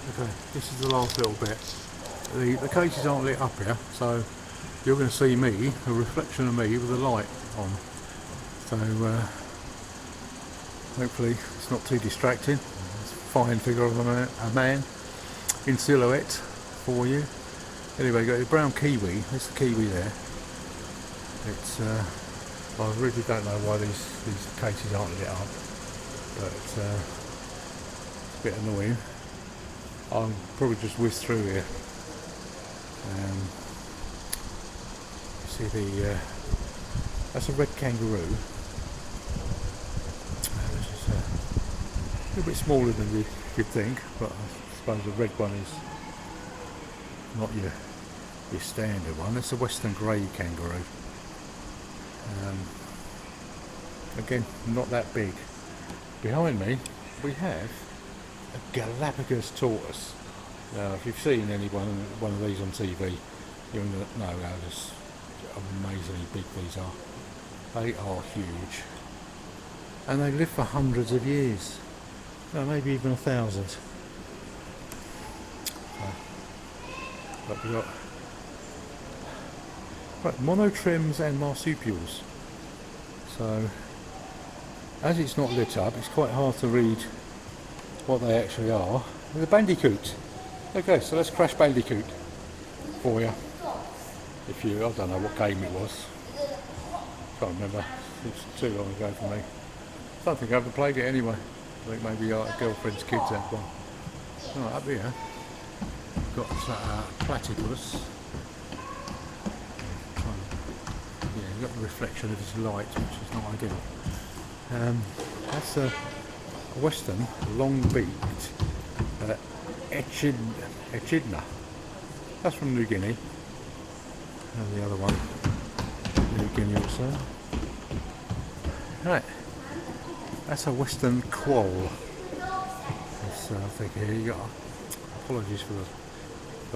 Okay, this is the last little bit. The cages aren't lit up here, so you're going to see me, a reflection of me with the light on. So hopefully it's not too distracting. It's a fine figure of a man in silhouette for you. Anyway, you've got the brown kiwi. There's the kiwi there. It's I really don't know why these cases aren't lit up, but it's a bit annoying. I'll probably just whiz through here. You see that's a red kangaroo. This is a little bit smaller than you'd think, but I suppose the red one is not your standard one. It's a western grey kangaroo. Again, not that big. Behind me we have a Galapagos tortoise. Now, if you've seen one of these on TV, you'll know how just amazingly big these are. They are huge, and they live for hundreds of years, maybe even 1,000. But we've got monotrims and marsupials. So, as it's not lit up, it's quite hard to read what they actually are. The bandicoot. Okay, so let's crash Bandicoot for you. I don't know what game it was. Can't remember. It's too long ago for me. I don't think I ever played it anyway. I think maybe our girlfriend's kids had one. Right, up here, we've got platypus. Yeah, you've got the reflection of his light, which is not ideal. That's a western, long-beaked echidna. That's from New Guinea. And the other one, New Guinea also. Right, that's a western quoll. This thing here, you got. Apologies for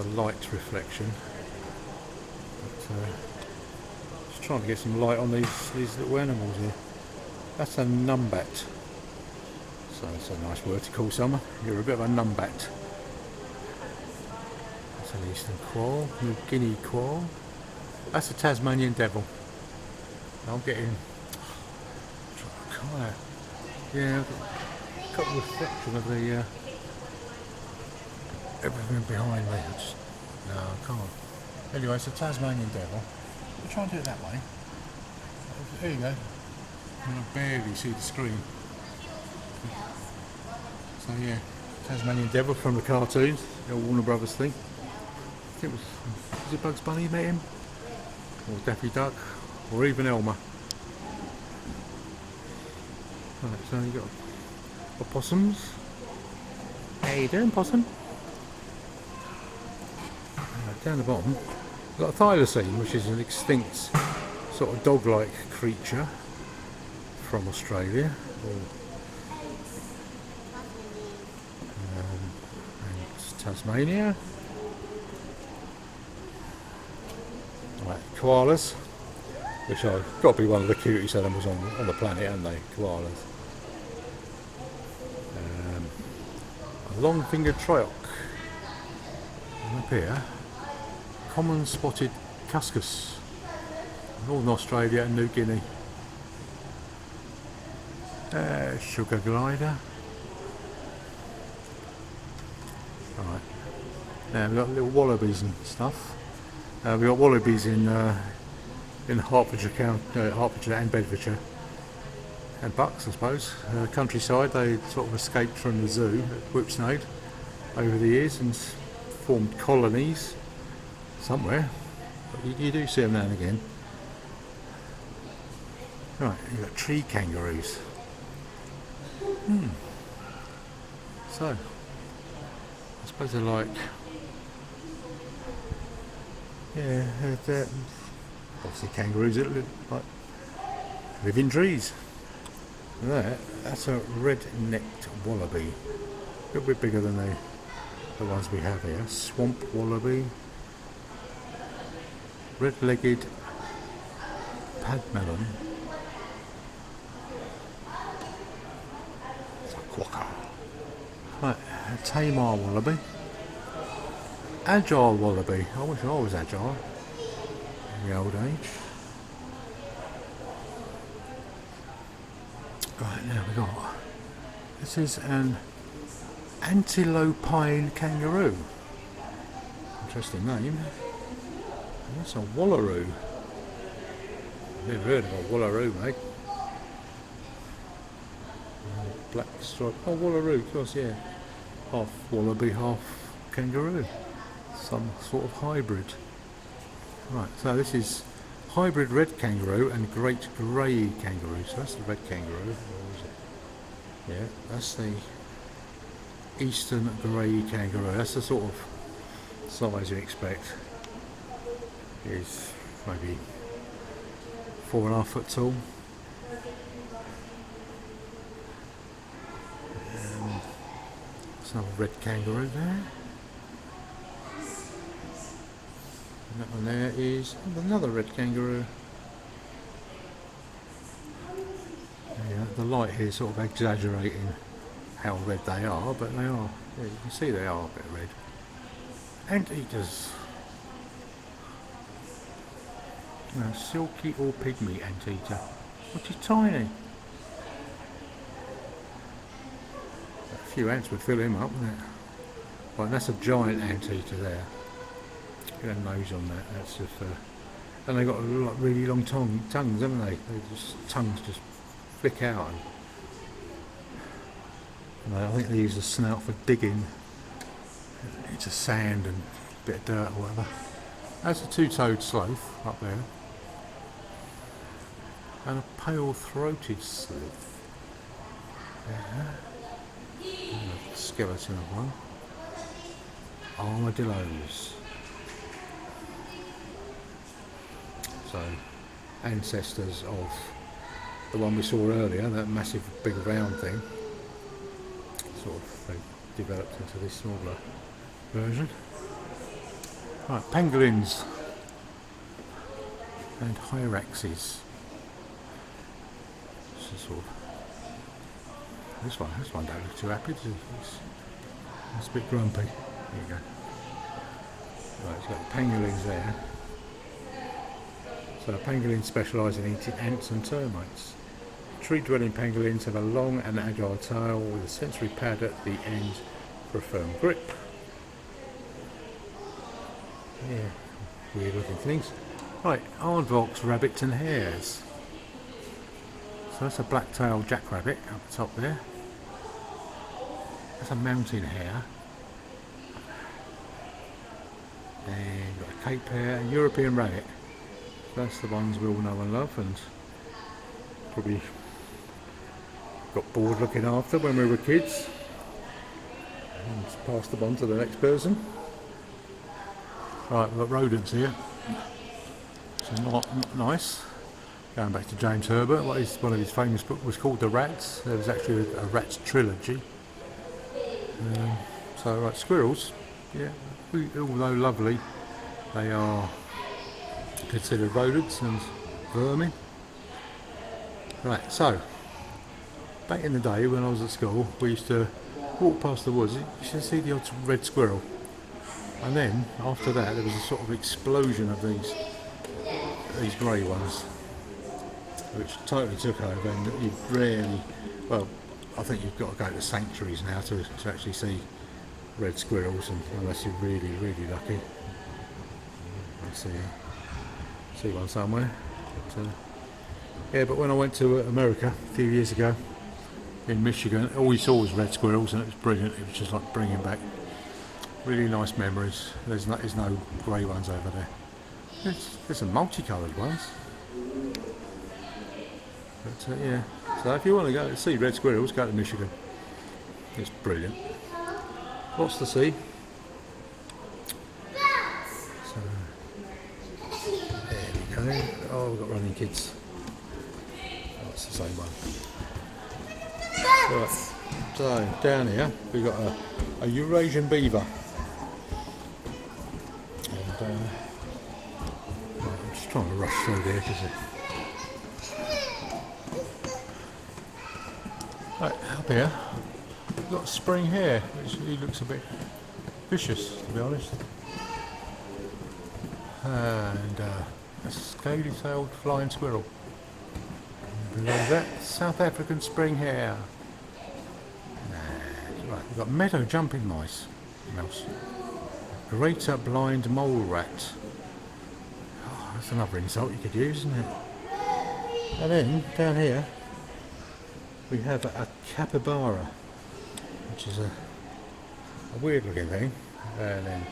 the light reflection, but just trying to get some light on these little animals here. That's a numbat. So it's a nice word to call someone. You're a bit of a numbat. That's an eastern quoll, New Guinea quoll. That's a Tasmanian devil. I'm getting kind of, yeah, I've got a reflection of the everything behind me. No, I can't. Anyway, it's a Tasmanian devil. I'll try and do it that way. There you go. I can barely see the screen. So yeah, Tasmanian devil from the cartoons, the Warner Brothers thing. I think was it Bugs Bunny met him? Or Daffy Duck? Or even Elmer? Right, so you got opossums. How you doing, possum? Right, down the bottom, we've got a thylacine, which is an extinct sort of dog-like creature from Australia. And Tasmania. Right, koalas, which are got to be one of the cutest animals on the planet, aren't they? Koalas. A long-fingered trioc. And up here, common spotted cuscus, Northern Australia and New Guinea. Sugar glider. Right. Now we've got little wallabies and stuff. We've got wallabies in Hertfordshire and Bedfordshire, and bucks, I suppose. Countryside, they sort of escaped from the zoo at Whipsnade over the years and formed colonies somewhere. But you do see them now and again. Right, you've got tree kangaroos. So, I suppose they're like, yeah, they're obviously kangaroos that live in trees. That's a red-necked wallaby, a little bit bigger than the ones we have here. Swamp wallaby, red-legged padmelon. It's a quokka. Right, a Tamar wallaby. agile wallaby. I wish I was agile in the old age. Right, now we got, this is an antilopine kangaroo. Interesting name. And that's a wallaroo. Never heard of a wallaroo, mate. Black stripe. Oh, wallaroo, of course, yeah. Half wallaby, half kangaroo. Some sort of hybrid. Right, so this is hybrid red kangaroo and great grey kangaroo. So that's the red kangaroo. Or is it? Yeah, that's the eastern grey kangaroo. That's the sort of size you expect. Is maybe 4.5 foot tall. Some red kangaroo there. And that one there is another red kangaroo. Yeah, the light here is sort of exaggerating how red they are, but they are. Yeah, you can see they are a bit red. Anteaters. Now, silky or pygmy anteater, which is tiny. A few ants would fill him up, wouldn't it? Right, that's a giant anteater there. Get a nose on that. That's if, and they got like really long tongues, haven't they? Tongues just flick out. And I think they use the snout for digging into sand and a bit of dirt or whatever. That's a two-toed sloth up there. And a pale-throated sloth. Yeah. And a skeleton of one. Armadillos. So, ancestors of the one we saw earlier, that massive big round thing. Sort of they developed into this smaller version. Right, pangolins and hyraxes. Sort of, this one don't look too happy. It's a bit grumpy. There you go. Right, it's got pangolins there. So pangolins specialise in eating ants and termites. Tree-dwelling pangolins have a long and agile tail with a sensory pad at the end for a firm grip. Yeah, weird looking things. Right, aardvarks, rabbits and hares. So that's a black-tailed jackrabbit up the top there. That's a mountain hare. And got a Cape hare, a European rabbit. That's the ones we all know and love, and probably got bored looking after when we were kids. And passed them on to the next person. Right, we've got rodents here. So not nice. Going back to James Herbert, one of his famous books was called The Rats. There was actually a Rats trilogy. So right, squirrels, yeah, although lovely, they are considered rodents and vermin. Right, so back in the day when I was at school, we used to walk past the woods. You should see the odd red squirrel, and then after that there was a sort of explosion of these grey ones, which totally took over, and you rarely, well, I think you've got to go to sanctuaries now to actually see red squirrels, and unless you're really, really lucky. Let's see one somewhere. But, yeah, but when I went to America a few years ago, in Michigan, all we saw was red squirrels, and it was brilliant. It was just like bringing back really nice memories. There's no grey ones over there. There's some multicoloured ones. But yeah, so if you want to go to see red squirrels, go to Michigan. It's brilliant. Lots to see. So, there we go. Oh, we've got running kids. Oh, it's the same one. Right. So down here we've got a Eurasian beaver. And I'm just trying to rush through there because right, up here we've got spring hare, which he looks a bit vicious, to be honest. And a scaly-tailed flying squirrel. And below that, South African spring hare. Right, we've got meadow jumping mouse. Greater blind mole rat. Oh, that's another insult you could use, isn't it? And then down here we have a capybara, which is a weird looking thing. And then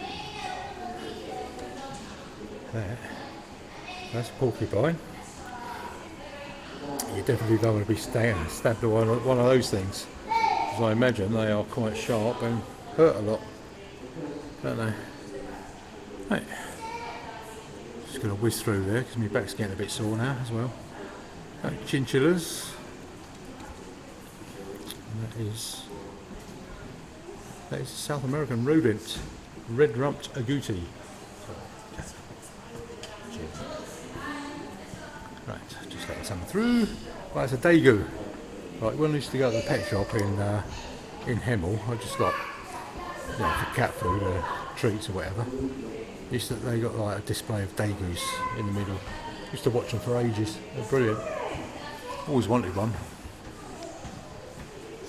that's a porcupine. You definitely don't want to be stabbed by one of those things, because I imagine they are quite sharp and hurt a lot, don't they? Right. Just going to whiz through there because my back's getting a bit sore now as well. Chinchillas. And that is a South American rodent, red-rumped agouti. Right, just letting some through. Right, it's a daegu. Right, when I used to go to the pet shop in Hemel, I just got, you know, for cat food or treats or whatever. They got like a display of dagus in the middle. Used to watch them for ages. They're brilliant. Always wanted one.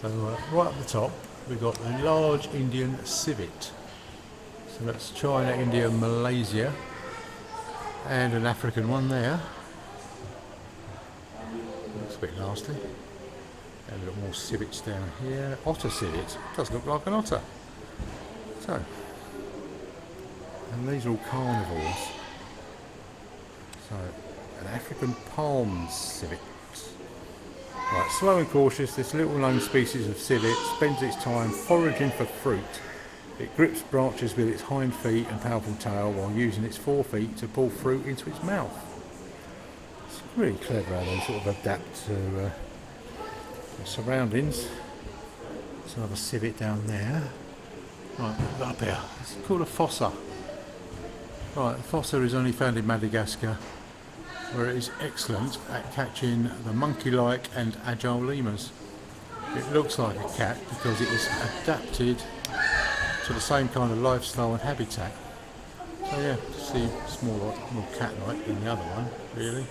So right up the top, we've got the large Indian civet. So that's China, India, Malaysia, and an African one there. Looks a bit nasty. And we've got more civets down here. Otter civet. Does look like an otter. So, and these are all carnivores. So, an African palm civet. Right, slow and cautious, this little known species of civet spends its time foraging for fruit. It grips branches with its hind feet and powerful tail while using its forefeet to pull fruit into its mouth. It's really clever how they sort of adapt to their surroundings. There's another civet down there. Right, up here. It's called a fossa. Right, the fossa is only found in Madagascar, where it is excellent at catching the monkey-like and agile lemurs. It looks like a cat because it is adapted to the same kind of lifestyle and habitat. So yeah, it's more cat-like than the other one, really.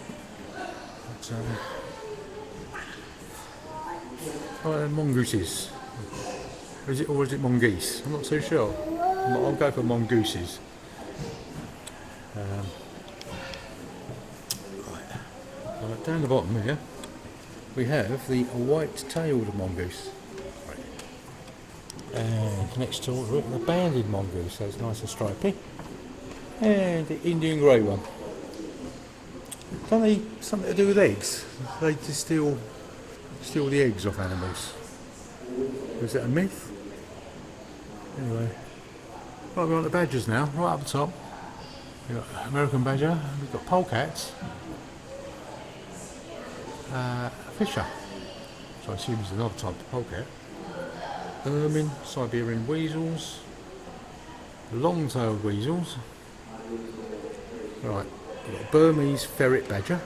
But, mongooses. Is it mongoose? I'm not so sure. I'll go for mongooses. Right, down the bottom here we have the white-tailed mongoose, and next to it the banded mongoose, so it's nice and stripy, and the Indian grey one. Don't they something to do with eggs? They just steal the eggs off animals. Is it a myth? Anyway, right, we're on the badgers now. Right up the top, we've got American badger, we've got polecats. Fisher, so I assume it's another type of polecat. Ermine, Siberian weasels, long-tailed weasels. Right, we've got Burmese ferret badger,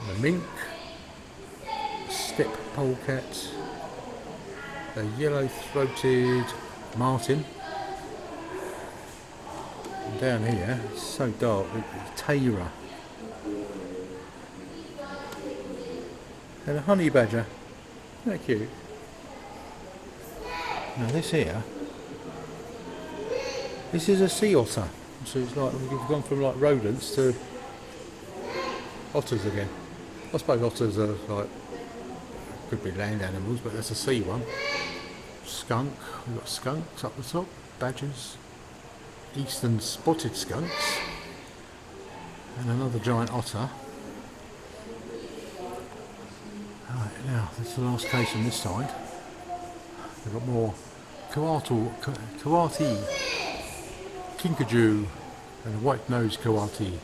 the mink, steppe polecat, a yellow-throated martin. And down here, it's so dark, it's Tara. And a honey badger. Isn't that cute? Now this here, this is a sea otter. So it's like we've gone from like rodents to otters again. I suppose otters are like, could be land animals, but that's a sea one. Skunk, we've got skunks up the top, badgers, eastern spotted skunks, and another giant otter. Right, now that's the last case on this side. We've got more coati, kinkajou, and a white-nosed coati.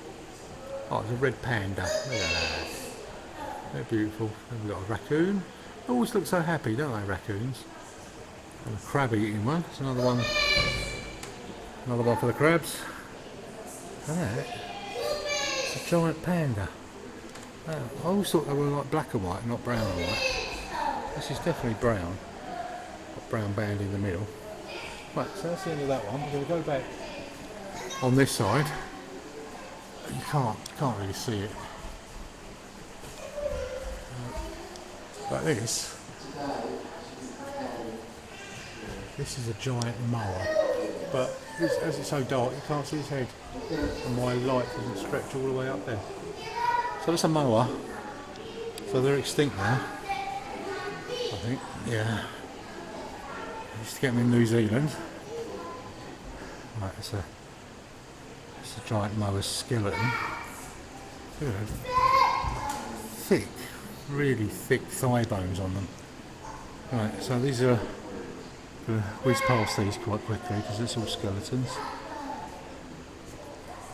Oh, it's a red panda. Look at that. They're beautiful. And we've got a raccoon. They always look so happy, don't they, raccoons? And a crab-eating one. It's another one for the crabs. And that, it's a giant panda. I always thought they were like black and white, not brown and white. This is definitely brown. Got brown band in the middle. Right, so that's the end of that one. We're going to go back on this side. You can't really see it. But this is a giant mower. But as it's so dark, you can't see his head. And my light doesn't stretch all the way up there. So that's a mower. So they're extinct now. I think, yeah. I used to get them in New Zealand. Right, it's a giant mower skeleton. Look at it. Thick, really thick thigh bones on them. Right, so these are, whiz past these quite quickly because it's all skeletons.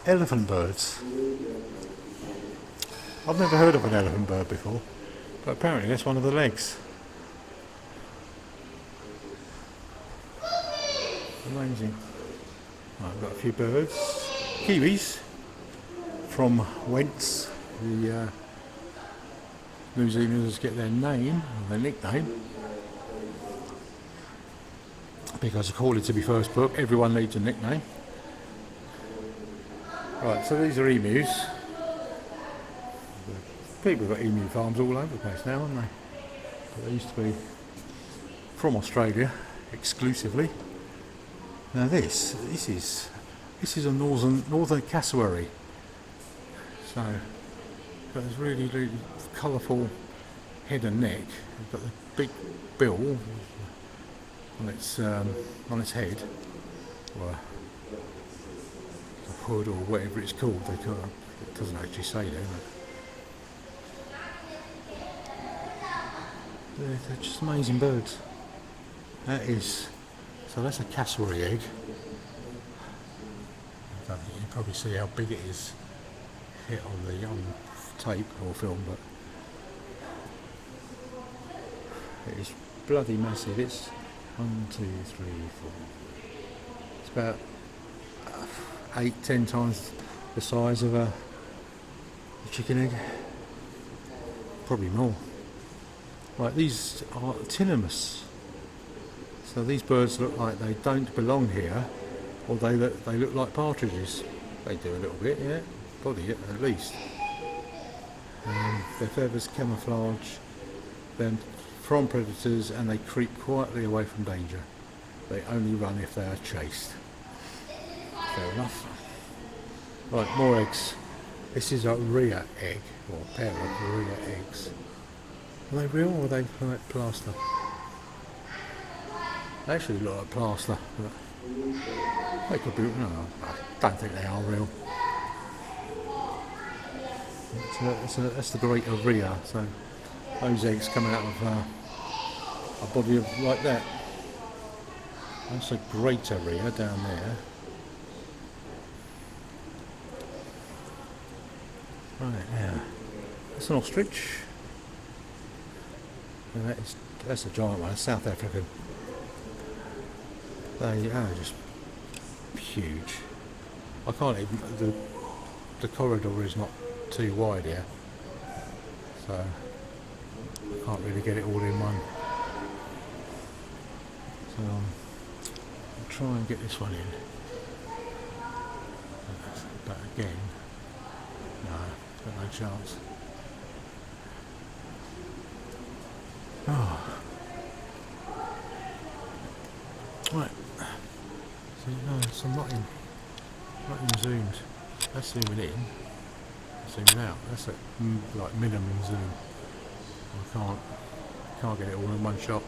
Elephant birds. I've never heard of an elephant bird before, but apparently that's one of the legs. Amazing. Right, I've got a few birds. Kiwis, from whence the New Zealanders get their name, or their nickname. Because according to my first book, everyone needs a nickname. Right, so these are emus. People have got emu farms all over the place now, haven't they? But they used to be from Australia exclusively. Now this is a northern cassowary. So got this really colourful head and neck. It's got the big bill on its head, or a hood, or whatever it's called. It doesn't actually say there. They're just amazing birds. So that's a cassowary egg. I don't think you can probably see how big it is hit on the tape or film, but it is bloody massive. It's 1, 2, 3, 4. It's about 8-10 times the size of a chicken egg. Probably more. Right, these are tinnimus. So these birds look like they don't belong here, or they look like partridges. They do a little bit, yeah, body at least. Their feathers camouflage them from predators, and they creep quietly away from danger. They only run if they are chased. Fair enough. Right, more eggs. This is a rhea egg, or a pair of rhea eggs. Are they real, or are they like plaster? They actually look like plaster, but they could be. No, I don't think they are real. That's the great rhea. So those eggs come out of a body of like that. That's a greater rhea down there. Right now, that's an ostrich. And that's a giant one. It's South African. They are just huge. I can't even. The corridor is not too wide here, so I can't really get it all in one. So I'll try and get this one in. But again, no, got no chance. Oh. Right. So no, so I'm not in zoomed. That's zooming in. Zooming out. That's at like minimum zoom. I can't get it all in one shot.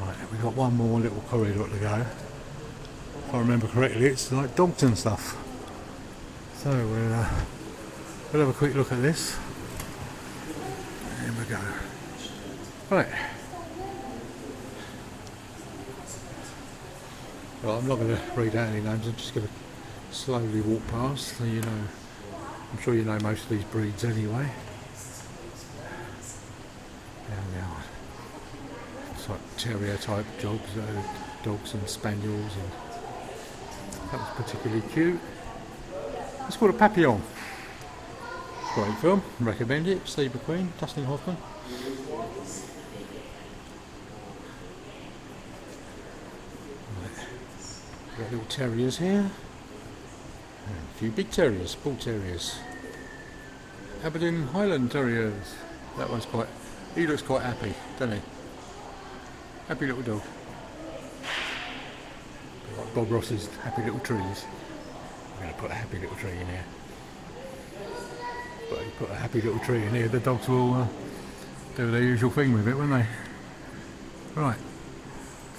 Right, we've got one more little corridor to go. If I remember correctly, it's like dogs and stuff. So we'll have a quick look at this. Here we go. Right. Well, I'm not going to read out any names. I'm just going to slowly walk past. So you know, I'm sure you know most of these breeds anyway. Now, it's like terrier type dogs and spaniels, and that was particularly cute. It's called a Papillon. Great film, recommend it. Steve McQueen, Dustin Hoffman. Got little terriers here. And a few big terriers, bull terriers. Aberdeen Highland Terriers. That one's quite... He looks quite happy, doesn't he? Happy little dog. Like Bob Ross's Happy Little Trees. I'm going to put a happy little tree in here. But you put a happy little tree in here, the dogs will do their usual thing with it, won't they? Right.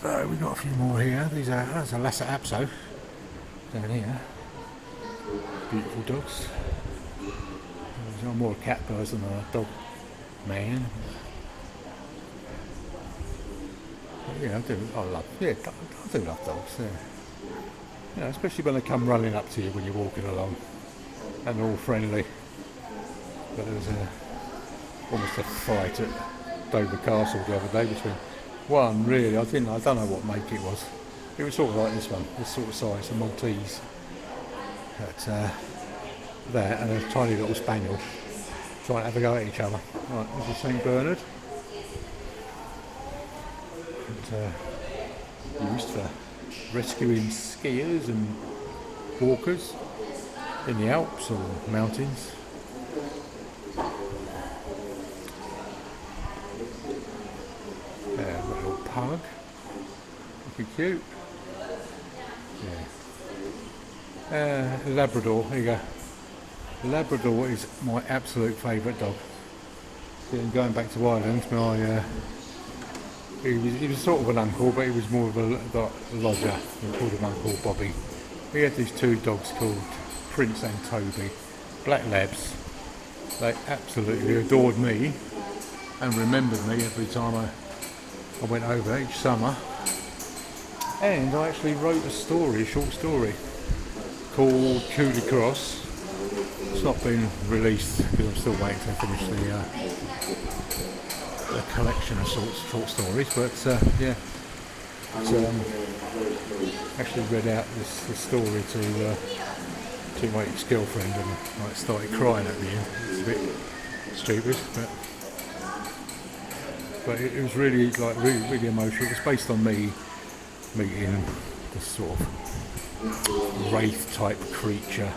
So we've got a few more here. That's a Lhasa Apso down here. Beautiful dogs. I'm more a cat person than a dog man. But yeah, I do love dogs. Yeah. You know, especially when they come running up to you when you're walking along, and they're all friendly. But there was almost a fight at Dover Castle the other day between one, really, I don't know what make it was. It was sort of like this one, this sort of size, a Maltese. That and a tiny little spaniel trying to have a go at each other. Right, there's a St Bernard. Used for rescuing skiers and walkers in the Alps or mountains. A little pug, looking cute. Yeah. Labrador, here you go. Labrador is my absolute favourite dog. Going back to Ireland, he was sort of an uncle, but he was more of a lodger. We called him Uncle Bobby. We had these two dogs called Prince and Toby, black labs. They absolutely adored me and remembered me every time I went over each summer. And I actually wrote a short story called Cooley Cross. It's not been released because I'm still waiting to finish the collection of short stories, but yeah, actually read out this story to my ex-girlfriend, and I started crying at the end. It's a bit stupid, but it was really really emotional. It was based on me meeting this sort of wraith type creature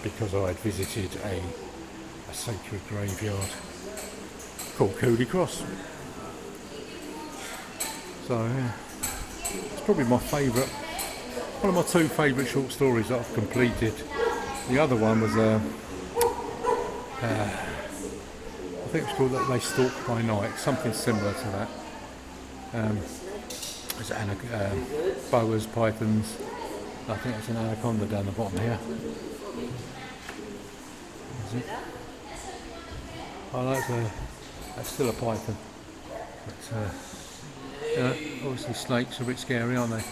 because I had visited a sacred graveyard called Cooley Cross. So yeah, it's probably my favourite, one of my two favourite short stories that I've completed. The other one was I think it's called They Stalk by Night, something similar to that. There's boas, pythons. I think it's an anaconda down the bottom here. Is it? Oh, that's still a python. But, you know, obviously snakes are a bit scary, aren't they?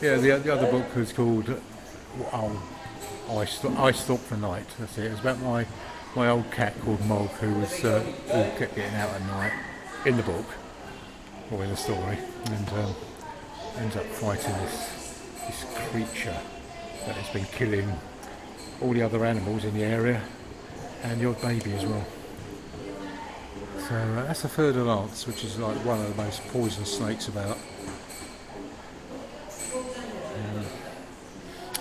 Yeah, the other book was called I Stalk the Night. That's it. It was about my old cat called Mog, who kept getting out at night in the book or in the story, and ends up fighting this creature that has been killing all the other animals in the area and your baby as well. So that's a Fer de Lance, which is like one of the most poisonous snakes about.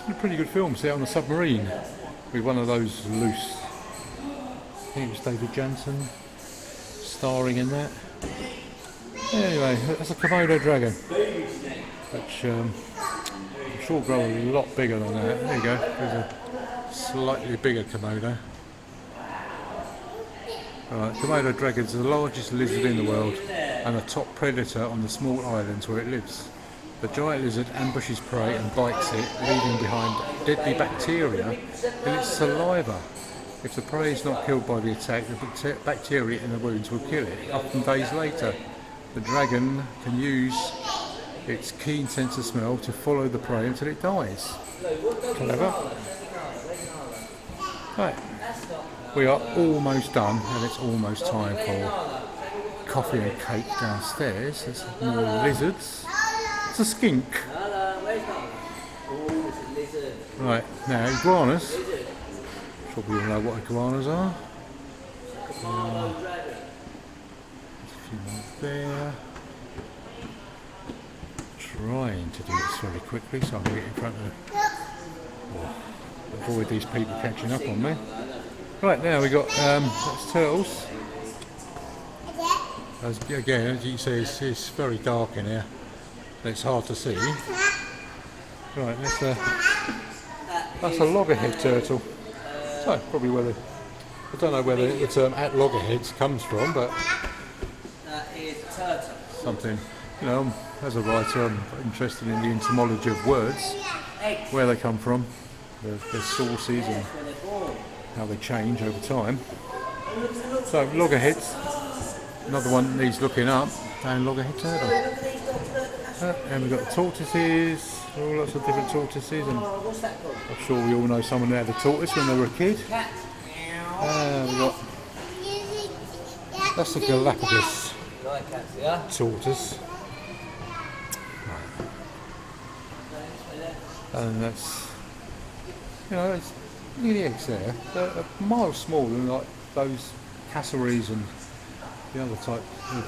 A pretty good film, set on a submarine with one of those loose. I think it was David Jansen starring in that. Anyway, that's a Komodo dragon, which I'm sure grow a lot bigger than that. There you go, there's a slightly bigger Komodo. Komodo dragons are the largest lizard in the world and a top predator on the small islands where it lives. The giant lizard ambushes prey and bites it, leaving behind deadly bacteria in its saliva. If the prey is not killed by the attack, the bacteria in the wounds will kill it, often days later. The dragon can use its keen sense of smell to follow the prey until it dies. Clever. Right. We are almost done, and it's almost time for coffee and cake downstairs. There's more lizards. It's a skink. Right, now iguanas. Probably all know what iguanas are. There's a few more there. trying to do this very quickly so I can get in front of or avoid these people catching up on me. Right, now we got that's turtles. Again, as you can see, it's very dark in here. It's hard to see. Right, that's a loggerhead turtle. So probably where I don't know where the term at loggerheads comes from, but that is turtle. Something, you know, as a writer, I'm interested in the etymology of words, where they come from, their sources, and how they change over time. So loggerheads, another one that needs looking up, and loggerhead turtle. And we've got the tortoises, all lots of different tortoises, and I'm sure we all know someone who had a tortoise when they were a kid. We've got, that's a Galapagos tortoise. And that's, you know, it's the eggs there. They're a mile smaller than like those cassowaries and the other type of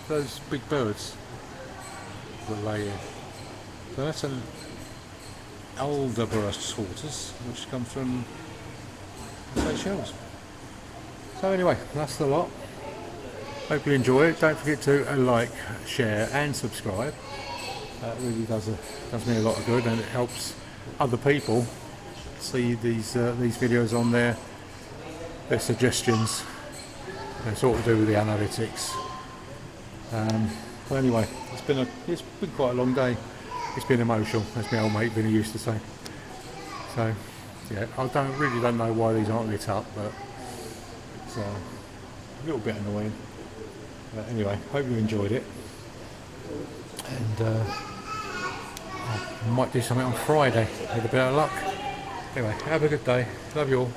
those big birds that lay in. So that's an Aldebaran tortoise, which comes from Seychelles. So anyway, that's the lot. Hope you enjoy it. Don't forget to like, share and subscribe. That really does me a lot of good, and it helps other people see these videos on their suggestions. They sort of do with the analytics. But anyway, it's been quite a long day. It's been emotional, as my old mate Vinny used to say. So yeah, I really don't know why these aren't lit up, but it's a little bit annoying. But anyway, hope you enjoyed it, and I might do something on Friday with a bit of luck. Anyway, have a good day. Love you all.